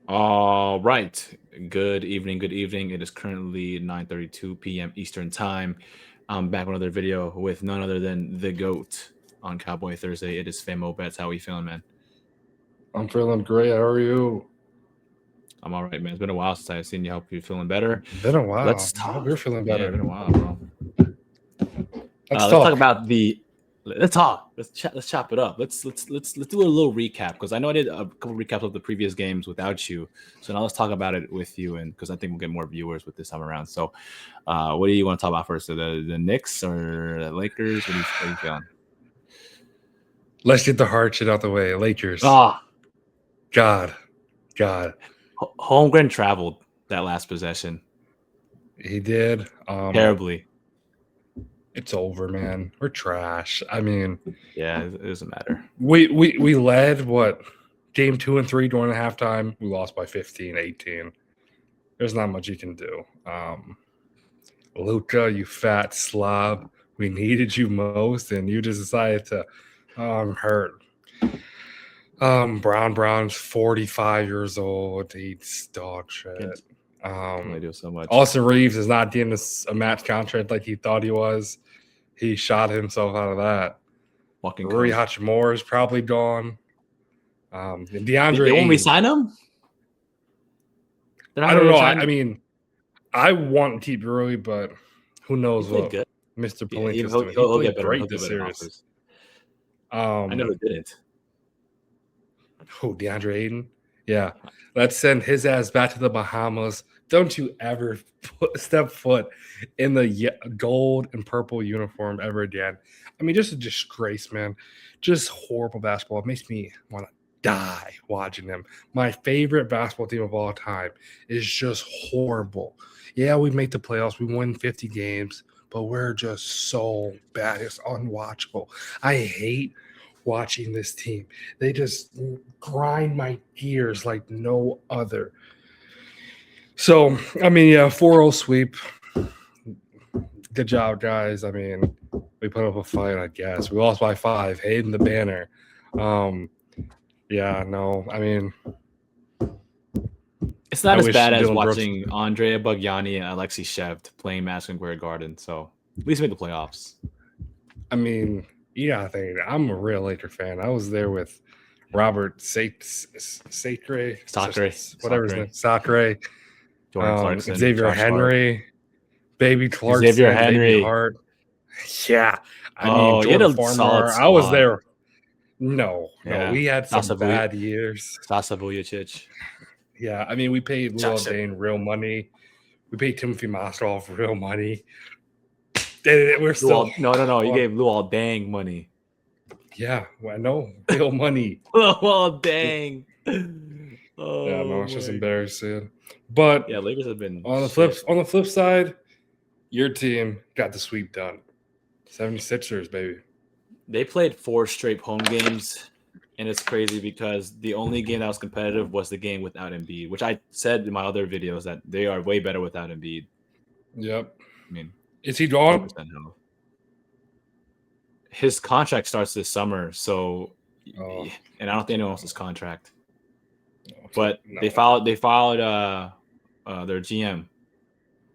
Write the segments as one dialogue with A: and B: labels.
A: All right. Good evening. Good evening. It is currently 9:32 p.m. Eastern Time. I'm back with another video with none other than the GOAT on Cowboy Thursday. It is Famobets. How are you feeling, man?
B: I'm feeling great. How are you?
A: I'm all right, man. It's been a while since I've seen you. Hope you're feeling better.
B: Been a while.
A: Let's
B: I hope
A: talk.
B: you're feeling
A: Yeah, it's
B: better.
A: been a while, bro.
B: Let's
A: Let's talk
B: talk.
A: about the. Let's talk. Let's chop it up. Let's do a little recap because I know I did a couple recaps of the previous games without you. So now let's talk about it with you, and because I think we'll get more viewers with this time around. So, what do you want to talk about first? The Knicks or the Lakers? What are you feeling?
B: Let's get the hard shit out the way. Lakers.
A: Ah,
B: God. God.
A: Holmgren traveled that last possession
B: He did.
A: terribly.
B: It's over, man. We're trash. I mean,
A: Yeah, it doesn't matter.
B: we led what? Game 2 and 3 during the halftime. We lost by 15, 18. There's not much you can do. Luca, you fat slob. We needed you most, and you just decided to I'm hurt. Brown's 45 years old. He's dog shit.
A: Can only do so much.
B: Austin Reeves is not getting a match contract like he thought he was. He shot himself out of that.
A: Walking
B: Rui
A: coach.
B: Hachimura is probably gone. DeAndre
A: They won't
B: Ayton.
A: resign him.
B: I don't know. I mean, I want to keep Rui, but who knows what
A: good.
B: Mr.
A: Yeah,
B: Palinka's doing. He
A: he'll
B: played
A: get better.
B: great
A: He'll get
B: this
A: better
B: series.
A: offers. I never didn't.
B: Who, DeAndre Ayton? Yeah. Let's send his ass back to the Bahamas. Don't you ever step foot in the gold and purple uniform ever again. I mean, just a disgrace, man. Just horrible basketball. It makes me want to die watching them. My favorite basketball team of all time is just horrible. Yeah, we make the playoffs. We win 50 games, but we're just so bad. It's unwatchable. I hate watching this team. They just grind my gears like no other. So, I mean, yeah, 4-0 sweep. Good job, guys. I mean, we put up a fight, I guess. We lost by 5. Hayden the banner. Yeah, no. I mean,
A: it's not as bad as watching Andrea Bugyani and Alexei Shevt playing Madison Square Garden. So at least made the playoffs.
B: I mean, yeah, I think I'm a real Laker fan. I was there with Robert Sacre, whatever his name, Sacre,
A: Jordan Clarkson,
B: Xavier Henry, Baby Clarkson,
A: Xavier Henry,
B: Baby Hart. Yeah, I mean, Jordan Farmer. I was there. No, we had some bad years.
A: Sasa Vujacic.
B: Yeah, I mean, we paid Luol Deng real money. We paid Timothy Mozgov real money. We're still
A: no. You gave Luol Deng money.
B: Yeah, I know, real money.
A: Luol Deng.
B: Oh, yeah, no, it's just embarrassing. But
A: yeah, Lakers have been
B: on the flip side, your team got the sweep done. 76ers, baby.
A: They played 4 straight home games, and it's crazy because the only game that was competitive was the game without Embiid, which I said in my other videos that they are way better without Embiid.
B: Yep.
A: I mean,
B: is he gone?
A: His contract starts this summer, so and I don't think anyone else his contract. But they filed their GM.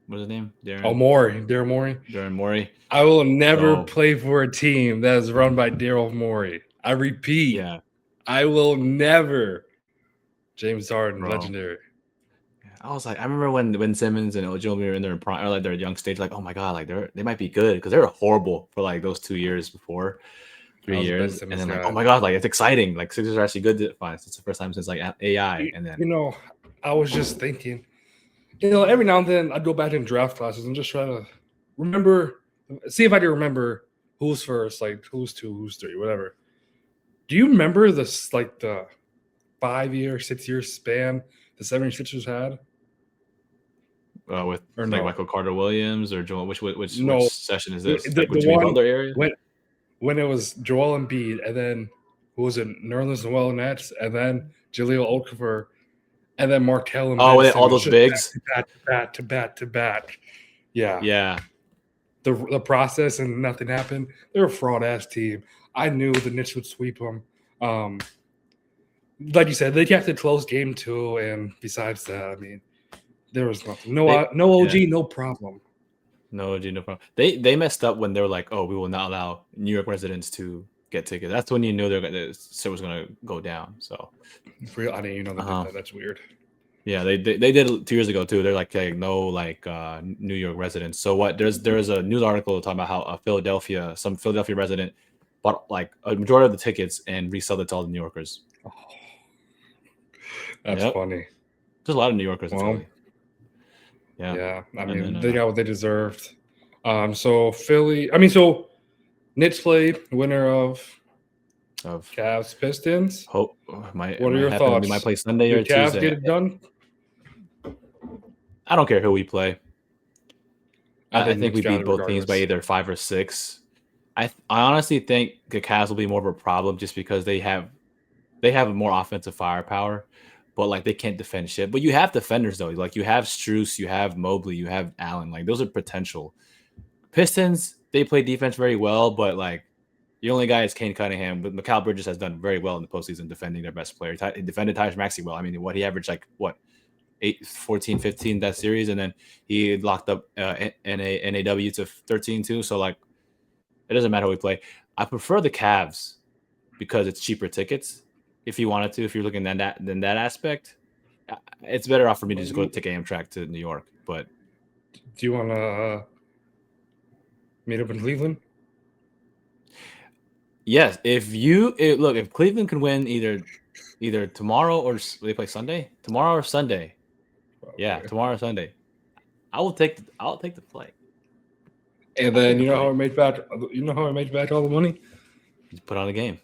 A: What's his name?
B: Daryl Morey.
A: Darren Morey.
B: I will never play for a team that is run by Daryl Morey. I repeat.
A: Yeah.
B: I will never. James Harden, legendary.
A: I was like, I remember when Simmons and Ojo were in their prime, or like their young stage, like, oh my god, like they might be good because they were horrible for like those 2 years before, 3 years, and then like, oh my god, like it's exciting, like Sixers are actually good to find. It's the first time since like AI, and then
B: I was just thinking, every now and then I go back in draft classes and just try to remember, see if I can remember who's first, like who's 2, who's 3, whatever. Do you remember this like the 5-year, 6-year span the 76ers had?
A: With Michael Carter Williams or Joel, which session is this?
B: The one area? When it was Joel Embiid, and then who was it? Nerlens Noel Nets, and then Jahlil Okafor, and then Markelle and
A: all those bigs
B: back to back. Yeah.
A: Yeah.
B: The process and nothing happened. They're a fraud ass team. I knew the Knicks would sweep them. like you said, they kept it close game 2, and besides that, I mean, there was nothing. No,
A: They,
B: no OG,
A: yeah.
B: no problem.
A: No, no problem. They messed up when they were like, "Oh, we will not allow New York residents to get tickets." That's when you knew the shit was gonna go down. So,
B: For real, I didn't even know they did that. That's weird.
A: yeah, they did it 2 years ago too. They're like, hey, no, like New York residents. So what? There's a news article talking about how some Philadelphia resident bought like a majority of the tickets and resold it to all the New Yorkers.
B: Oh, that's funny.
A: There's a lot of New Yorkers in Philly.
B: Yeah. I mean, they got what they deserved. So Philly. I mean, so Knicks play winner of Cavs Pistons.
A: What
B: are your thoughts?
A: We might play Sunday or
B: Cavs
A: Tuesday.
B: Get it done.
A: I don't care who we play. I think we beat both teams by either 5 or 6. I honestly think the Cavs will be more of a problem just because they have more offensive firepower, but like they can't defend shit. But you have defenders though. Like you have Strus, you have Mobley, you have Allen. Like those are potential. Pistons, they play defense very well, but like the only guy is Kane Cunningham. But Mikal Bridges has done very well in the postseason defending their best player. He defended Tyrese Maxey well. I mean, he averaged 14, 15 that series, and then he locked up NAW to 13 too. So like, it doesn't matter who we play. I prefer the Cavs because it's cheaper tickets. If you wanted to, if you're looking at that aspect, it's better off for me to just go take Amtrak to New York. But
B: do you want to meet up in Cleveland?
A: Yes, if Cleveland can win either tomorrow or they play Sunday, tomorrow or Sunday. Okay. Yeah, tomorrow or Sunday. I'll take the flight.
B: And then you know how I made back all the money?
A: Just put on a game.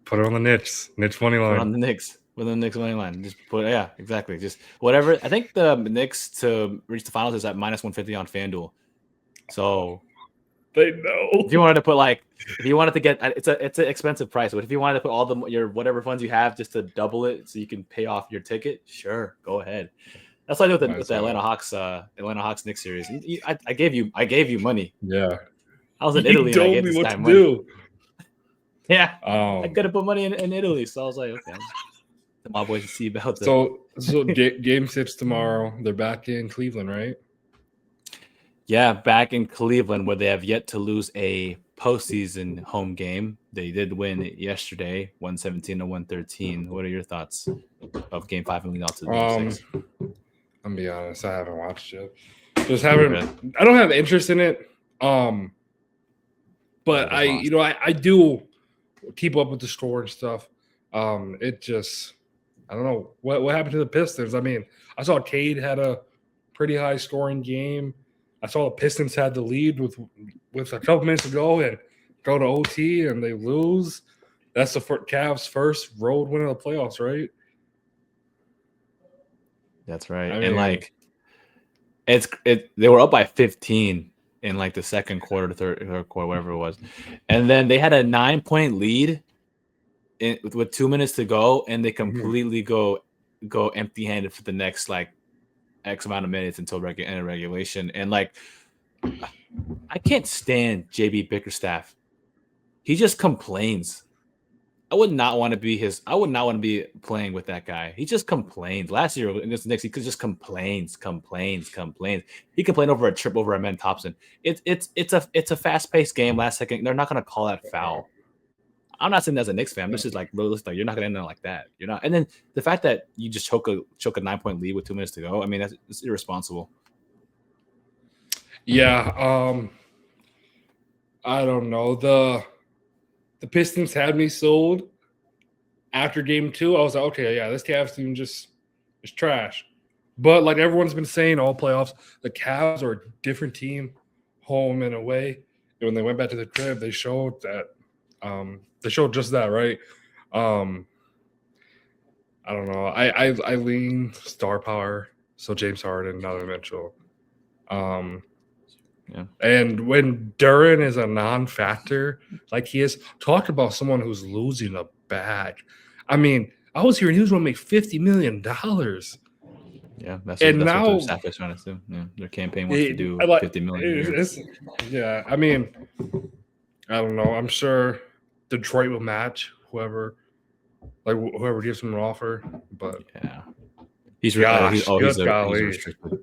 B: Put it on the Knicks money line.
A: Put on the Knicks. With the Knicks money line. Just exactly. Just whatever. I think the Knicks to reach the finals is at -150 on FanDuel. So
B: they know.
A: If you wanted to get, it's an expensive price, but if you wanted to put all your whatever funds you have just to double it so you can pay off your ticket, sure, go ahead. That's what I did with the Atlanta Hawks Knicks series. I gave you money.
B: Yeah,
A: I was in Italy.
B: You told me what to do.
A: Yeah, I could have put money in Italy, so I was like, okay, my boys to see about that.
B: So game 6 tomorrow. They're back in Cleveland, right?
A: Yeah, back in Cleveland, where they have yet to lose a postseason home game. They did win yesterday, 117-113. What are your thoughts of Game 5 and leading out to Game 6?
B: I'm gonna be honest, I haven't watched it. I don't have interest in it. But I do keep up with the score and stuff. It just, I don't know what happened to the Pistons. I mean, I saw Cade had a pretty high scoring game. I saw the Pistons had the lead with a couple minutes to go and go to OT and they lose. That's the Cavs' first road win of the playoffs, right?
A: That's right. They were up by 15 in like the second quarter, third quarter, whatever it was, and then they had a 9-point lead with 2 minutes to go, and they completely go empty-handed for the next like X amount of minutes until end of regulation. And like, I can't stand JB Bickerstaff. He just complains. I would not want to be playing with that guy. He just complains. Last year against the Knicks, he just complains. He complained over a trip over Amen Thompson. It's a fast-paced game. Last second, they're not going to call that foul. I'm not saying that as a Knicks fan. This is like realistic. You're not going to end up like that. You're not. And then the fact that you just choke a 9-point lead with 2 minutes to go. I mean, that's irresponsible.
B: Yeah. I don't know. The Pistons had me sold after game 2. I was like, okay, yeah, this Cavs team just is trash. But like everyone's been saying all playoffs, the Cavs are a different team, home and away. And when they went back to the crib, they showed that. They showed just that, right? I don't know. I lean star power. So James Harden, Donovan Mitchell.
A: Yeah.
B: And when Duran is a non-factor, like he is, talk about someone who's losing a bag. I mean, I was hearing he was going to make $50 million.
A: Yeah, that's what they're trying to do. Yeah, their campaign wants to do $50 million.
B: Yeah, I mean, I don't know. I'm sure Detroit will match whoever like whoever gives him an offer. But
A: Yeah, he's
B: gosh,
A: he's
B: golly,
A: restricted.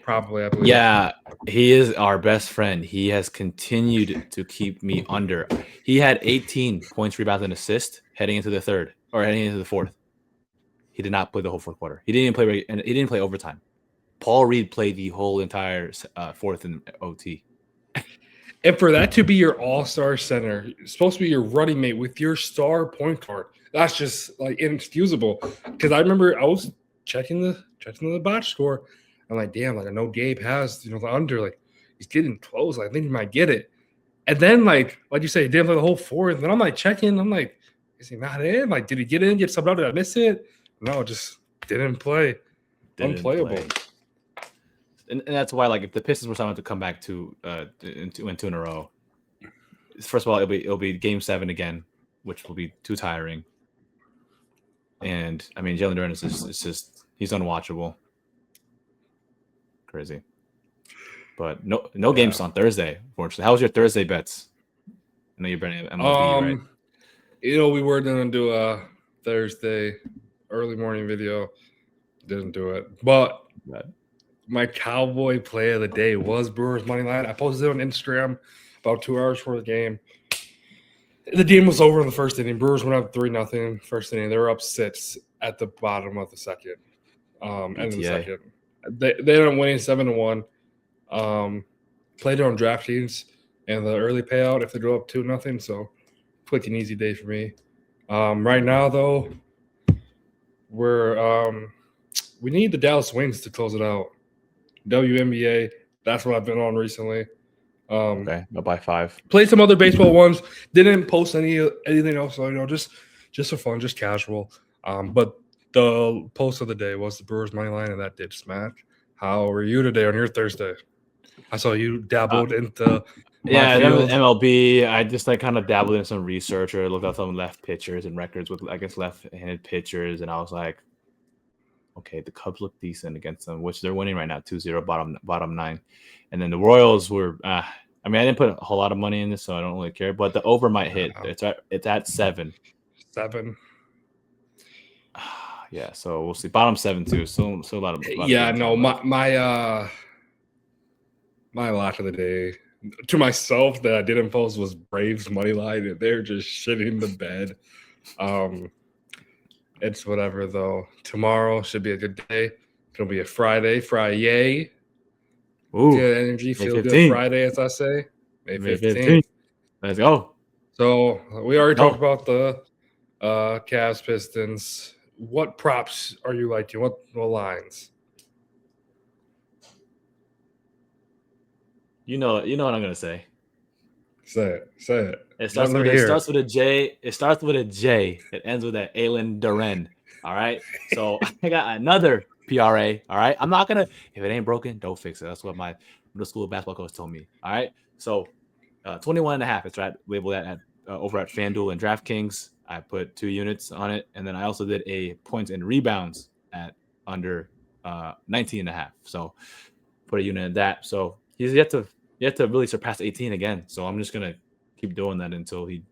B: probably I believe.
A: Yeah, he is our best friend. He has continued to keep me under. He had 18 points, rebounds, and assists heading into the third or heading into the fourth. He did not play the whole fourth quarter. He didn't even play, and he didn't play overtime. Paul Reed played the whole entire fourth and OT.
B: And for that to be your all-star center, it's supposed to be your running mate with your star point guard. That's just like inexcusable. Because I remember I was checking the box score. I'm like, damn, like I know Gabe has the under. Like he's getting close. Like, I think he might get it. And then like you say, he didn't play the whole fourth. And then I'm like checking. I'm like, is he not in? Like, did he get in? Get subbed out? Did I miss it? No, just didn't play. Unplayable.
A: And that's why, like, if the Pistons were someone to come back to win two in a row, first of all, it'll be Game 7 again, which will be too tiring. And I mean, Jalen Duren is just he's unwatchable, crazy. But no games on Thursday, unfortunately. How was your Thursday bets? I know you're betting MLB, right?
B: We were gonna do a Thursday early morning video. Didn't do it, but my Cowboy play of the day was Brewers money line. I posted it on Instagram about 2 hours before the game. The game was over in the first inning. Brewers went up 3-0 first inning. They were up 6 at the bottom of the second. End of the second. They ended up winning 7-1. Played it on DraftKings and the early payout if they go up 2-0. So quick and easy day for me. Right now though, we need the Dallas Wings to close it out. WNBA, that's what I've been on recently.
A: Okay, I'll buy 5.
B: Played some other baseball ones. Didn't post anything else. So just for fun, just casual. But the post of the day was the Brewers money line, and that did smack. How were you today on your Thursday? I saw you dabbled into
A: MLB. I just kind of dabbled in some research or looked at some left pitchers and records with left-handed pitchers, and I was like, okay, the Cubs look decent against them, which they're winning right now, 2-0, bottom 9. And then the Royals were I didn't put a whole lot of money in this, so I don't really care. But the over might hit. It's at 7.
B: 7.
A: Yeah, so we'll see. Bottom 7 too. So a lot of
B: yeah. No, my lock of the day to myself that I didn't post was Braves money line, and they're just shitting the bed. It's whatever though. Tomorrow should be a good day. It'll be a Friday. Ooh, good energy, feel good Friday, as I say. May 15th.
A: Let's go.
B: So we already talked about the Cavs Pistons. What props are you liking? What lines?
A: You know what I'm gonna say.
B: Say it.
A: It starts with a J. It starts with a J. It ends with an Jalen Duren. All right. So I got another PRA. All right. I'm not gonna. If it ain't broken, don't fix it. That's what my middle school basketball coach told me. All right. So 21.5. It's right. Labeled that over at FanDuel and DraftKings. I put 2 units on it, and then I also did a points and rebounds at under 19.5. So put a unit in that. So he's yet to really surpass 18 again. So I'm just gonna keep doing that until he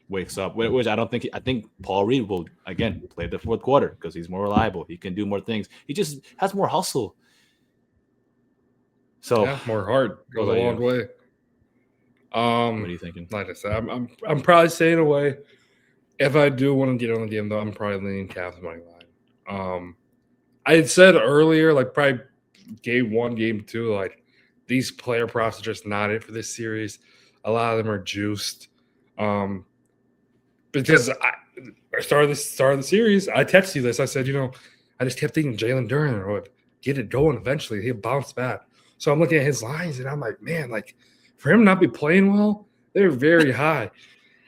A: wakes up. Which I don't think. I think Paul Reed will again play the fourth quarter because he's more reliable. He can do more things. He just has more hustle. So
B: more heart goes a long way.
A: What are you thinking?
B: Like I said, I'm probably staying away. If I do want to get on the game, though, I'm probably leaning Cavs money line. I had said earlier, like probably game 1, game 2, like these player props are just not it for this series. A lot of them are juiced. Because I started the series, I texted you this. I said, I just kept thinking Jalen Duren would get it going eventually. He'll bounce back. So I'm looking at his lines, and I'm like, man, like for him not be playing well, they're very high.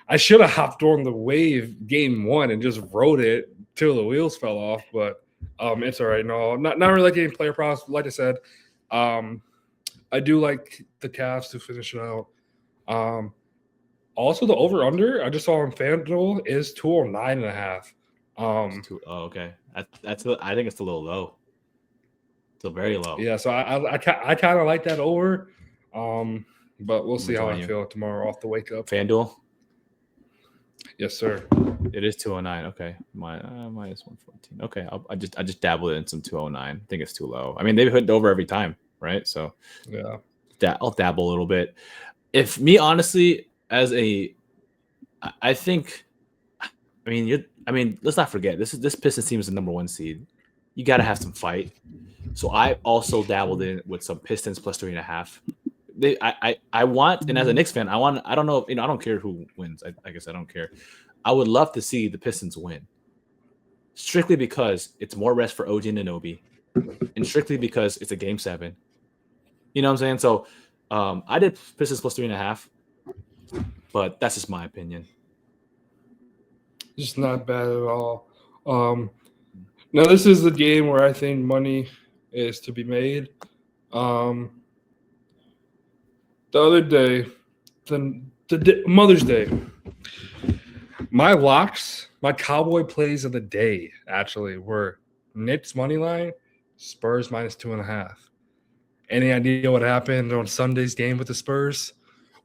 B: I should have hopped on the wave game 1 and just rode it till the wheels fell off, but it's all right. No, not really getting player props. Like I said, I do like the Cavs to finish it out. Also, the over/under I just saw on FanDuel is 209.5.
A: Okay, I think it's a little low. Still very low.
B: Yeah, so I kind of like that over. But we'll see how I feel tomorrow off the wake up.
A: FanDuel.
B: Yes, sir.
A: It is 209. Okay, minus 114. Okay, I just dabbled in some 209. I think it's too low. I mean, they've hit over every time, right? So
B: Yeah.
A: I'll dabble a little bit. If me, honestly, I think, I mean, let's not forget this Pistons team is the number 1 seed. You got to have some fight. So I also dabbled in with some Pistons plus 3.5. I want, and as a Knicks fan, I don't know, I don't care who wins. I guess I don't care. I would love to see the Pistons win, strictly because it's more rest for OG and Anunoby, and strictly because it's a game 7. You know what I'm saying? So I did Pistons plus 3.5, but that's just my opinion.
B: Just not bad at all. Now this is the game where I think money is to be made. The other day, Mother's Day, my locks, my cowboy plays of the day actually were Knicks money line, Spurs minus 2.5. Any idea what happened on Sunday's game with the Spurs?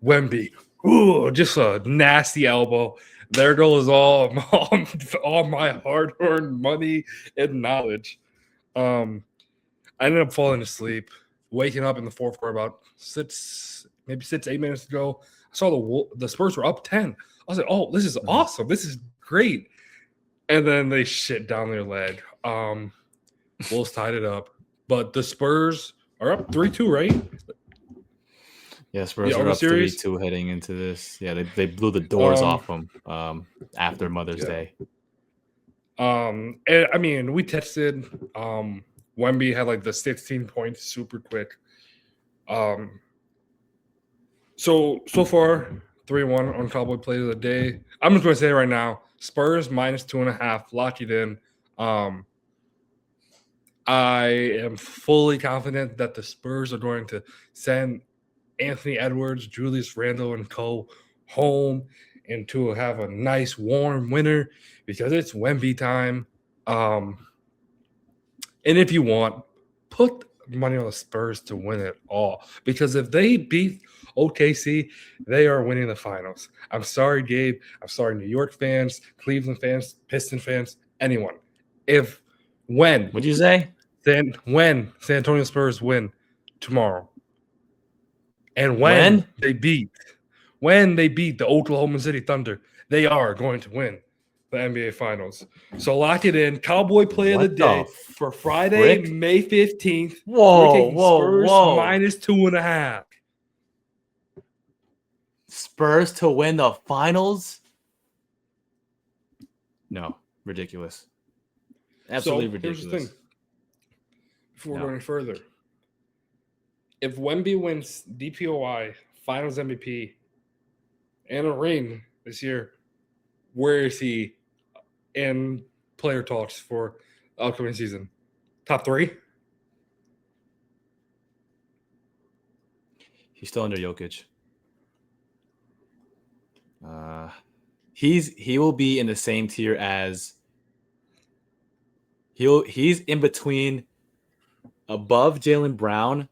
B: Wemby, ooh, just a nasty elbow. There goes all my hard-earned money and knowledge. I ended up falling asleep, waking up in the fourth quarter about 8 minutes ago. I saw the Spurs were up 10. I was like, oh, this is awesome. This is great. And then they shit down their leg. Wolves tied it up. But the Spurs are up 3-2, right?
A: Yeah, Spurs are up 3-2 heading into this. Yeah, they blew the doors off them after Mother's Day.
B: And, I mean, we tested. Wemby had like the 16 points super quick. So far 3-1 on Cowboy play of the day. I'm just going to say right now, Spurs minus 2.5, lock it in. I am fully confident that the Spurs are going to send Anthony Edwards, Julius Randle, and co home and to have a nice warm winter because it's Wemby time. And if you want, put money on the Spurs to win it all because if they beat OKC, they are winning the finals. I'm sorry, Gabe. I'm sorry, New York fans, Cleveland fans, Piston fans, anyone.
A: What'd you say?
B: When San Antonio Spurs win tomorrow, and when they beat the Oklahoma City Thunder, they are going to win the NBA Finals. So lock it in. Cowboy play of the day for Friday, May 15th. We're taking Spurs minus 2.5.
A: Spurs to win the finals? No, ridiculous. Absolutely ridiculous.
B: Here's the thing. Before we go any further, if Wemby wins DPOY, Finals MVP, and a ring this year, where is he in player talks for the upcoming season? Top 3?
A: He's still under Jokic. He will be in the same tier as he's in between above Jaylen Brown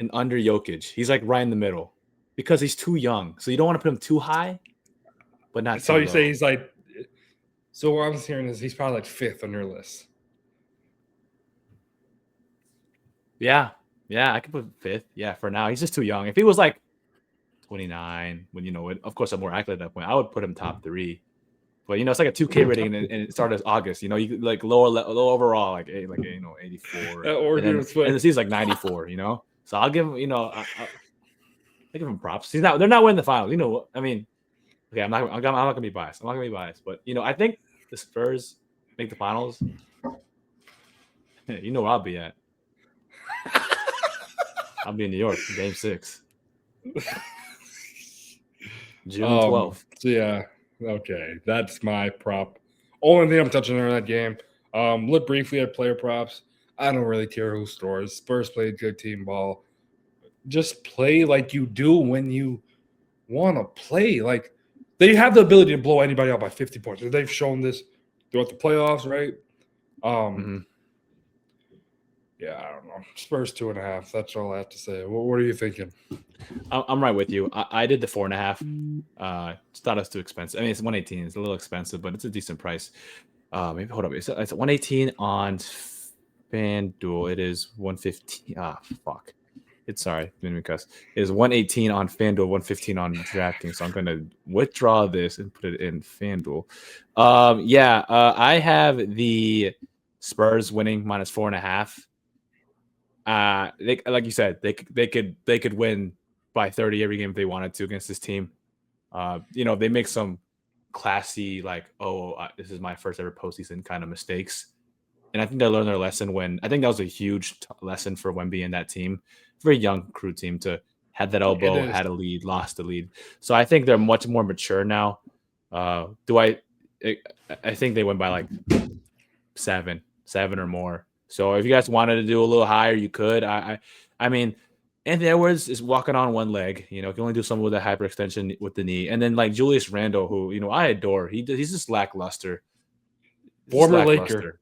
A: and under Jokic. He's like right in the middle because he's too young. So you don't want to put him too high, but not
B: so
A: too
B: you
A: low.
B: Say he's like. So what I'm hearing is he's probably like 5th on your list.
A: Yeah, I could put 5th. Yeah, for now he's just too young. If he was like 29, when of course I'm more accurate at that point, I would put him top 3. But it's like a 2K rating, and it started August. You could like low overall, like 84, and the season's like 94. So I'll give him. I give him props. They're not winning the finals. Okay, I'm not gonna be biased. But I think the Spurs make the finals. Where I'll be at. I'll be in New York, Game 6, June 12th.
B: Yeah. Okay, that's my prop. Only thing I'm touching on that game. Look briefly at player props. I don't really care who scores. Spurs played good team ball. Just play like you do when you want to play. Like they have the ability to blow anybody out by 50 points. They've shown this throughout the playoffs, right? Yeah, I don't know. Spurs 2.5. That's all I have to say. What are you thinking?
A: I'm right with you. I did the 4.5. It's not us too expensive. I mean, it's 118. It's a little expensive, but it's a decent price. Maybe hold up. It's 118 on FanDuel. It is 115. Fuck. It's sorry, because it is 118 on FanDuel, 115 on DraftKings. So I'm gonna withdraw this and put it in FanDuel. I have the Spurs winning minus 4.5. They, like you said, they could win by 30 every game if they wanted to against this team. They make some classy this is my first ever postseason kind of mistakes, and I think they learned their lesson when I think that was a huge lesson for Wemby and that team. Very young crew team to had that elbow, had a lead, lost the lead. So I think they're much more mature now. I think they went by like seven or more. So if you guys wanted to do a little higher, you could. I mean, Anthony Edwards is walking on one leg. Can only do something with a hyperextension with the knee. And then like Julius Randle, who I adore. He's just lackluster.
B: Former Laker,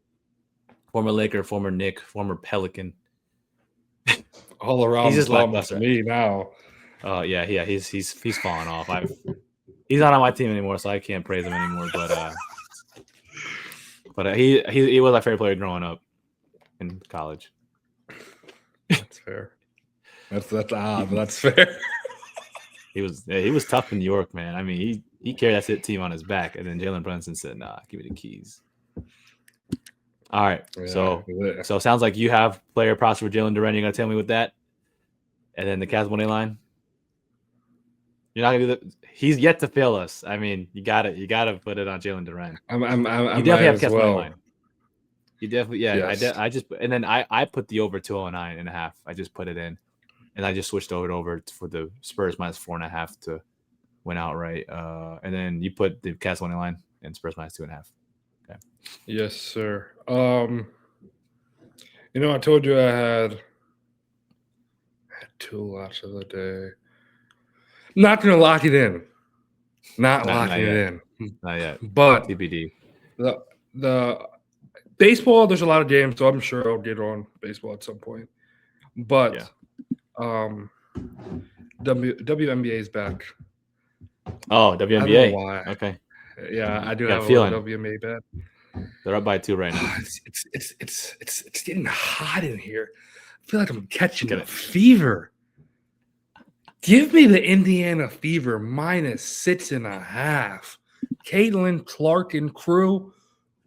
A: former Knick, former Pelican.
B: All around.
A: He's just lackluster
B: to me now.
A: Oh yeah. He's fallen off. He's not on my team anymore, so I can't praise him anymore. But he was my favorite player growing up in college.
B: That's fair. That's odd, but that's fair.
A: He was tough in New York, man. I mean, he carried that team on his back, and then Jalen Brunson said, "Nah, give me the keys." All right, yeah, so it sounds like you have player props for Jalen Duren. You're gonna tell me with that, and then the Cavs money line. You're not gonna do that. He's yet to fail us. I mean, you gotta put it on Jalen Duren.
B: You
A: definitely have Cavs money line. You definitely, yeah. Yes. I just and then I put the over 209.5. I just put it in, and I just switched over for the Spurs minus 4.5 to win outright. And then you put the Cavs money line and Spurs minus 2.5. Okay.
B: Yes, sir. I told you I had 2 lots of the day. I'm not gonna lock it in. Not locking it in.
A: Not yet.
B: But
A: TBD.
B: The baseball, there's a lot of games, so I'm sure I'll get on baseball at some point. But WNBA is back.
A: Oh, WNBA.
B: I don't know why.
A: Okay.
B: Yeah, I do have a WNBA bet.
A: They're up by 2 right now.
B: It's getting hot in here. I feel like I'm catching a fever. Give me the Indiana Fever minus 6.5. Caitlin Clark and crew.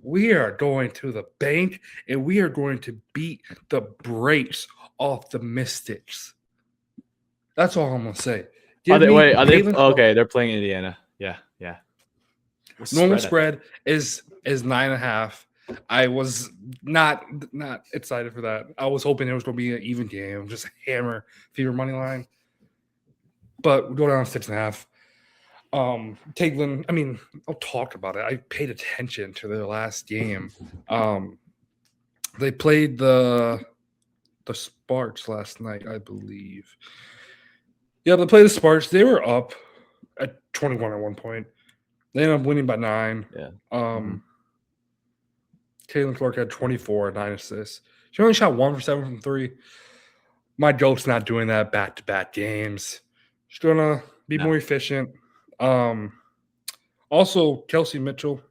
B: We are going to the bank, and we are going to beat the brakes off the Mystics. That's all I'm going to say.
A: They're playing Indiana. Yeah.
B: Normal spread is 9.5. I was not excited for that. I was hoping it was going to be an even game, just a hammer Fever money line. But we go down to 6.5. Caitlin, I mean, I'll talk about it. I paid attention to their last game. They played the Sparks last night, I believe. Yeah, they played the Sparks. They were up at 21 at one point. They ended up winning by 9.
A: Yeah.
B: Caitlin Clark had 24, 9 assists. She only shot 1 for 7 from 3. My goat's not doing that back-to-back games. She's gonna be more efficient. Also, Kelsey Mitchell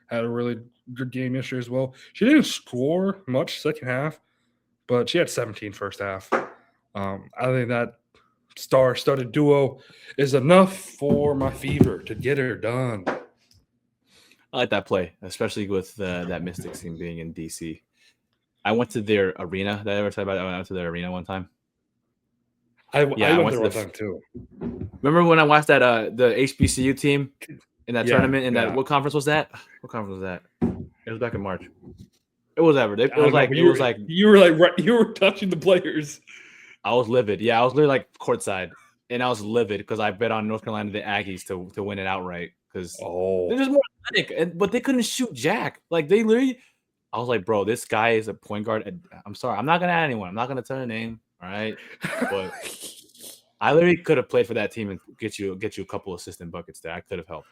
B: had a really good game yesterday as well. She didn't score much second half, but she had 17 first half. I think that star-studded duo is enough for my Fever to get her done.
A: I like that play, especially with that Mystics team being in DC. I went to their arena. Did I ever tell you about that? I went to their arena one time.
B: I went there one time too.
A: Remember when I watched that the HBCU team in that tournament? In that what conference was that? What conference was that? It was back in March. It was ever.
B: You were touching the players.
A: I was livid. Yeah, I was literally like courtside, and I was livid because I bet on North Carolina the Aggies to win it outright because they're just more athletic, but they couldn't shoot jack. Like they literally, I was like, bro, this guy is a point guard. I'm sorry, I'm not gonna add anyone. I'm not gonna tell a name. All right, but I literally could have played for that team and get you a couple assistant buckets there. I could have helped.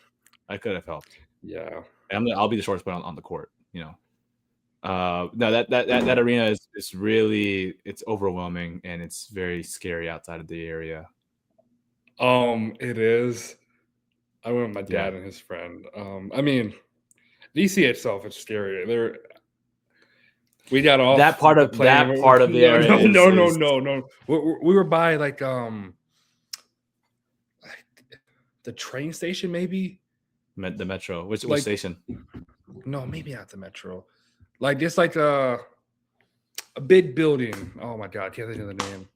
B: Yeah,
A: I'll be the shortest player on the court. No, that arena is really, it's overwhelming and it's very scary outside of the area.
B: It is. I went with my dad and his friend. I mean, DC itself is scary. We got off
A: that part of the area.
B: No. We were by like the train station, maybe
A: the metro. Which
B: Like-
A: station?
B: no, maybe not the metro. Like it's like a big building. Oh my god, I can't think of the name.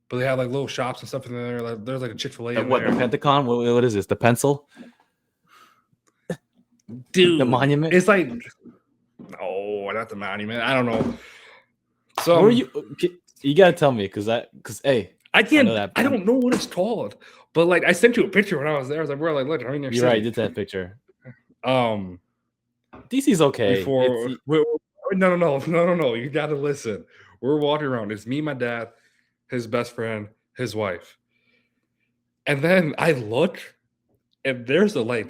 B: But they have like little shops and stuff in there. Like, there's like a Chick-fil-A in
A: What,
B: there.
A: the Pentagon? What is this? The pencil?
B: Dude,
A: The monument?
B: It's like no, not the monument. I don't know. So
A: Where you gotta tell me because hey,
B: I can't.
A: know that.
B: I don't know what it's called. But like I sent you a picture when I was there. I was like, we're like, look, I'm in your
A: you're right. You did that picture. DC's okay.
B: Before no. You gotta listen. We're walking around. It's me, my dad, his best friend, his wife. And then I look, and there's a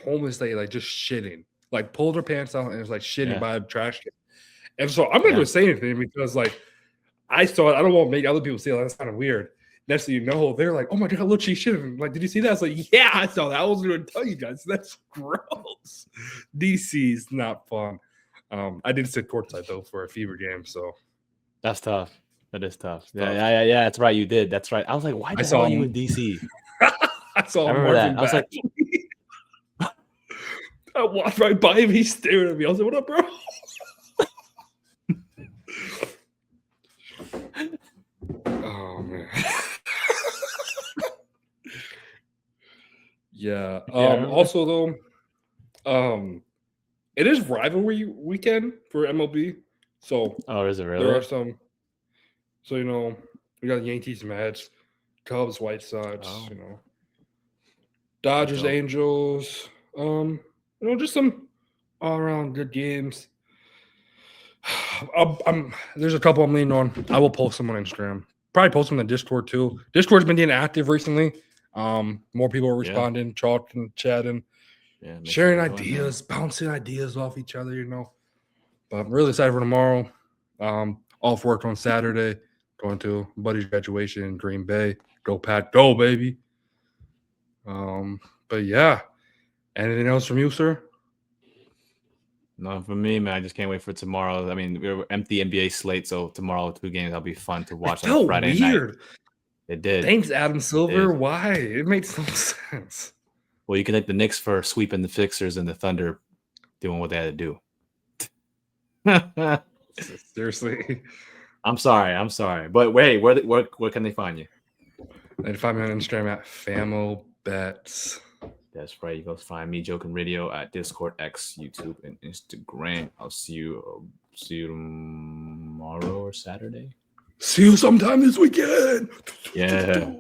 B: homeless lady like just shitting, like pulled her pants out and was like shitting by a trash can. And so I'm not gonna say anything because like I saw it. I don't want to make other people see it. That's kind of weird. Next thing you know, they're like, "Oh my god, look, she's shitting." Like, did you see that? I was like, "Yeah, I saw that. I was going to tell you guys. That's gross." DC's not fun. I did sit courtside though for a Fever game, so
A: that's tough. That is tough. Yeah. That's right. You did. That's right. I was like, why the hell are you in DC?
B: I saw
A: remember that. I was like,
B: I walked right by him. He's staring at me. I was like, "What up, bro?" Oh man. Yeah. Also though, it is rivalry weekend for MLB. So
A: is it really?
B: there are some. So we got Yankees, Mets, Cubs, White Sox. Dodgers,
A: Dope.
B: Angels. Just some all around good games. There's a couple I'm leaning on. I will post them on Instagram. Probably post them on the Discord too. Discord's been getting active recently. More people are responding, talking, chatting, sharing ideas, bouncing ideas off each other. But I'm really excited for tomorrow. Off work on Saturday, going to a buddy's graduation in Green Bay. Go Pat, go baby. But yeah, anything else from you, sir?
A: No, for me, man, I just can't wait for tomorrow. I mean, we're empty NBA slate, so tomorrow 2 games that'll be fun to watch on Friday night. It did.
B: Thanks, Adam Silver. Why? It makes no sense.
A: Well, you can thank the Knicks for sweeping the Sixers and the Thunder doing what they had to do.
B: Seriously.
A: I'm sorry. But wait, where can they find you?
B: They can find me on Instagram at Famobets.
A: That's right. You guys find me, Joachim Radio, at Discord, X, YouTube, and Instagram. I'll see you tomorrow or Saturday.
B: See you sometime this weekend.
A: Yeah.